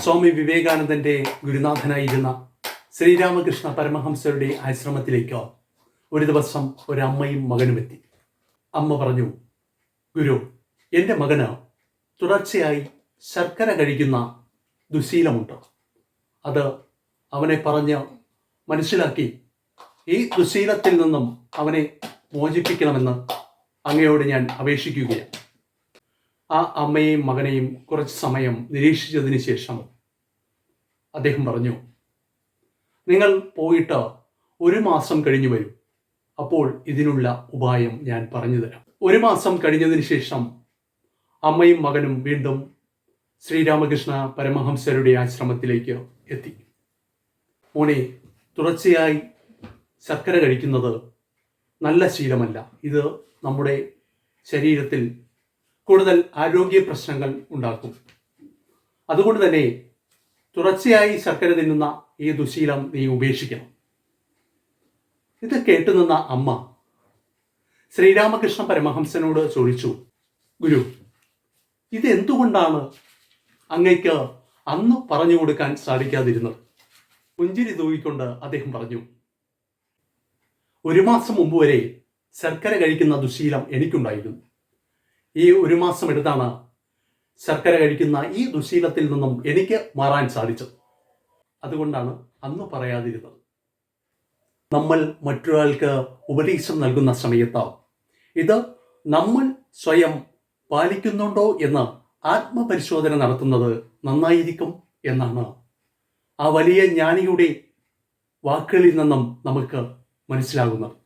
സ്വാമി വിവേകാനന്ദന്റെ ഗുരുനാഥനായിരുന്ന ശ്രീരാമകൃഷ്ണ പരമഹംസരുടെ ആശ്രമത്തിലേക്ക് ഒരു ദിവസം ഒരമ്മയും മകനും എത്തി. അമ്മ പറഞ്ഞു, ഗുരു, എൻ്റെ മകന് തുടർച്ചയായി ശർക്കര കഴിക്കുന്ന ദുശീലമുണ്ട്. അത് അവനെ പറഞ്ഞ് മനസ്സിലാക്കി ഈ ദുശീലത്തിൽ നിന്നും അവനെ മോചിപ്പിക്കണമെന്ന് അങ്ങയോട് ഞാൻ അപേക്ഷിക്കുകയാണ്. ആ അമ്മയെയും മകനെയും കുറച്ച് സമയം നിരീക്ഷിച്ചതിന് ശേഷം അദ്ദേഹം പറഞ്ഞു, നിങ്ങൾ പോയിട്ട് 1 മാസം കഴിഞ്ഞു വരും. അപ്പോൾ ഇതിനുള്ള ഉപായം ഞാൻ പറഞ്ഞു തരാം. 1 മാസം കഴിഞ്ഞതിന് ശേഷം അമ്മയും മകനും വീണ്ടും ശ്രീരാമകൃഷ്ണ പരമഹംസരുടെ ആശ്രമത്തിലേക്ക് എത്തി. മോനെ, തുടർച്ചയായി ശർക്കര കഴിക്കുന്നത് നല്ല ശീലമല്ല. ഇത് നമ്മുടെ ശരീരത്തിൽ കൂടുതൽ ആരോഗ്യ പ്രശ്നങ്ങൾ ഉണ്ടാക്കും. അതുകൊണ്ട് തന്നെ തുടർച്ചയായി ശർക്കര തിന്നുന്ന ഈ ദുശീലം നീ ഉപേക്ഷിക്കണം. ഇത് കേട്ടുനിന്ന അമ്മ ശ്രീരാമകൃഷ്ണ പരമഹംസനോട് ചോദിച്ചു, ഗുരു, ഇതെന്തുകൊണ്ടാണ് അങ്ങയ്ക്ക് അന്ന് പറഞ്ഞു കൊടുക്കാൻ സാധിക്കാതിരുന്നത്? പുഞ്ചിരി തൂകിക്കൊണ്ട് അദ്ദേഹം പറഞ്ഞു, 1 മാസം മുമ്പ് വരെ ശർക്കര കഴിക്കുന്ന ദുശീലം എനിക്കുണ്ടായിരുന്നു. ഈ 1 മാസം എടുത്താണ് ശർക്കര കഴിക്കുന്ന ഈ ദുശീലത്തിൽ നിന്നും എനിക്ക് മാറാൻ സാധിച്ചത്. അതുകൊണ്ടാണ് അന്ന് പറയാതിരുന്നത്. നമ്മൾ മറ്റൊരാൾക്ക് ഉപദേശം നൽകുന്ന സമയത്ത് ഇത് നമ്മൾ സ്വയം പാലിക്കുന്നുണ്ടോ എന്ന് ആത്മപരിശോധന നടത്തുന്നത് നന്നായിരിക്കും എന്നാണ് ആ വലിയ ജ്ഞാനിയുടെ വാക്കുകളിൽ നിന്നും നമുക്ക് മനസ്സിലാകുന്നത്.